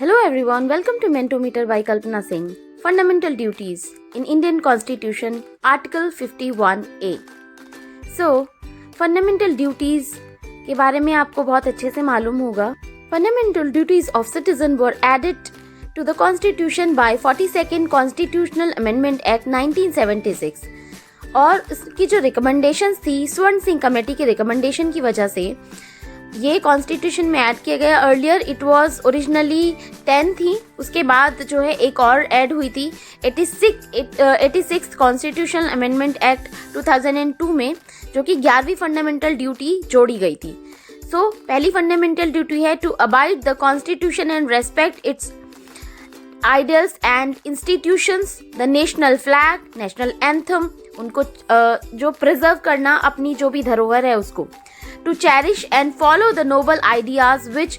Hello everyone, welcome to Mentometer by Kalpana Singh. Fundamental Duties in Indian Constitution, Article 51A. So, Fundamental Duties के बारे में आपको बहुत अच्छे से मालूम होगा. Fundamental Duties of Citizen were added to the Constitution by 42nd Constitutional Amendment Act 1976. और इसकी जो रिकमेंडेशंस थी स्वर्ण सिंह कमेटी की रिकमेंडेशन की वजह से ये कॉन्स्टिट्यूशन में ऐड किया गया. अर्लियर इट वाज ओरिजिनली 10 थी, उसके बाद जो है एक और ऐड हुई थी 86 कॉन्स्टिट्यूशनल अमेंडमेंट एक्ट 2002 में, जो कि 11वीं फंडामेंटल ड्यूटी जोड़ी गई थी. सो पहली फंडामेंटल ड्यूटी है to abide the constitution and respect its ideals and institutions, the national flag, national anthem, उनको जो प्रिजर्व करना, अपनी जो भी धरोहर है उसको. To cherish and follow the noble ideas which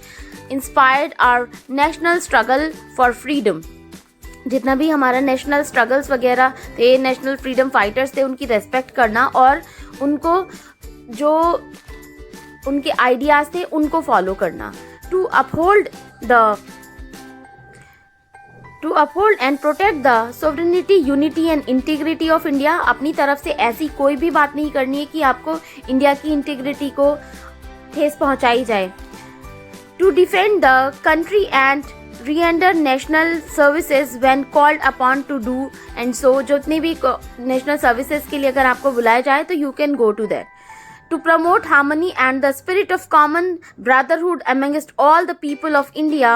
inspired our national struggle for freedom. जितना भी हमारा नेशनल स्ट्रगल्स वगैरह थे, नेशनल फ्रीडम फाइटर्स थे, उनकी रेस्पेक्ट करना और उनको जो उनके आइडियाज थे उनको फॉलो करना. To uphold and protect the sovereignty, unity and integrity of India. अपनी तरफ से ऐसी कोई भी बात नहीं करनी है कि आपको इंडिया की इंटीग्रिटी को ठेस पहुंचाई जाए. To defend the country and render national services when called upon to do and so. जितनी भी नेशनल सर्विसेज के लिए अगर आपको बुलाया जाए तो you can go to that. To promote harmony and the spirit of common brotherhood amongst all the people of India,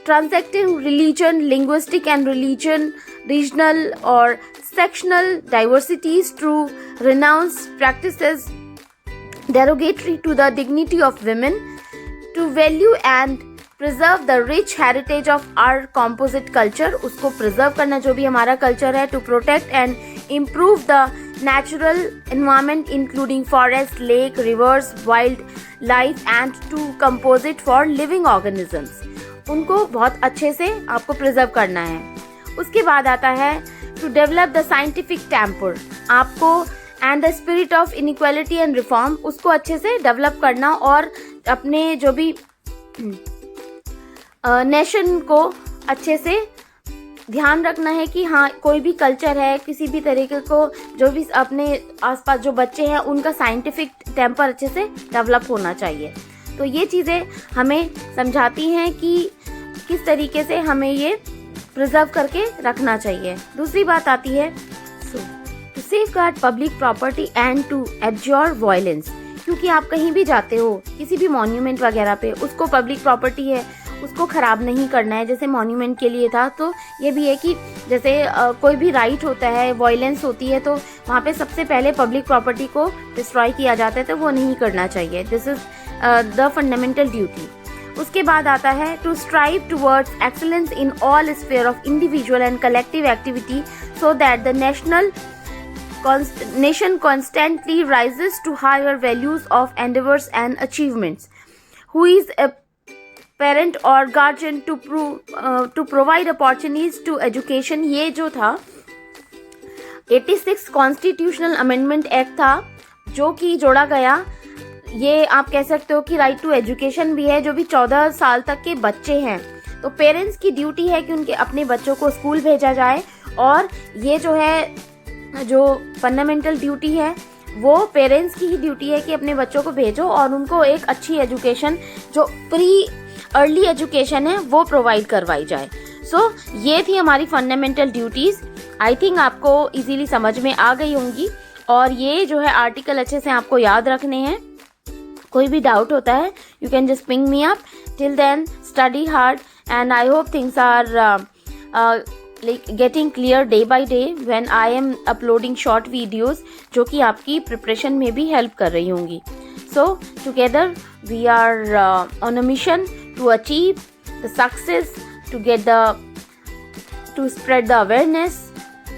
transcending religion, linguistic and regional or sectional diversities, to renounce practices derogatory to the dignity of women, to value and preserve the rich heritage of our composite culture, उसको preserve करना जो भी हमारा culture है, to protect and improve the natural environment including forest, lake, rivers, wildlife and to compose it for living organisms. उनको बहुत अच्छे से आपको प्रिजर्व करना है. उसके बाद आता है to develop the scientific temper, आपको and the spirit of inequality and reform, उसको अच्छे से डेवलप करना और अपने जो भी नेशन को अच्छे से ध्यान रखना है कि हाँ कोई भी कल्चर है, किसी भी तरीके को जो भी अपने आसपास जो बच्चे हैं उनका साइंटिफिक टेम्पर अच्छे से डेवलप होना चाहिए. तो ये चीज़ें हमें समझाती हैं कि किस तरीके से हमें ये प्रिजर्व करके रखना चाहिए. दूसरी बात आती है to safeguard public property and to absorb violence. क्योंकि आप कहीं भी जाते हो, किसी भी मॉन्यूमेंट वगैरह पे, उसको पब्लिक प्रॉपर्टी है उसको ख़राब नहीं करना है. जैसे मॉन्यूमेंट के लिए था तो ये भी है कि जैसे कोई भी राइट होता है, वायलेंस होती है तो वहाँ पे सबसे पहले पब्लिक प्रॉपर्टी को डिस्ट्रॉय किया जाता है, तो वो नहीं करना चाहिए. This is the fundamental duty. उसके बाद आता है to strive towards excellence in all sphere of individual and collective activity so that the nation constantly rises to higher values of endeavors and achievements. Who is a parent or guardian to provide opportunities to education. ये जो था 86 constitutional amendment act था जो कि जोड़ा गया. ये आप कह सकते हो कि राइट टू एजुकेशन भी है. जो भी 14 साल तक के बच्चे हैं तो पेरेंट्स की ड्यूटी है कि उनके अपने बच्चों को स्कूल भेजा जाए. और ये जो है जो फंडामेंटल ड्यूटी है वो पेरेंट्स की ही ड्यूटी है कि अपने बच्चों को भेजो और उनको एक अच्छी एजुकेशन, जो प्री अर्ली एजुकेशन है, वो प्रोवाइड करवाई जाए. सो ये थी हमारी फंडामेंटल ड्यूटीज़. आई थिंक आपको इजीली समझ में आ गई होंगी और ये जो है आर्टिकल अच्छे से आपको याद रखने हैं. कोई भी डाउट होता है you can just ping me up. Till then study hard and I hope things are like getting clear day by day when I am uploading short videos जो कि आपकी प्रिपरेशन में भी हेल्प कर रही होंगी. So together we are on a mission to achieve the success, to spread the awareness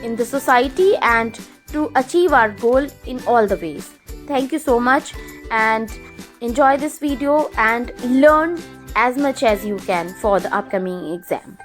in the society and to achieve our goal in all the ways. Thank you so much and enjoy this video and learn as much as you can for the upcoming exam.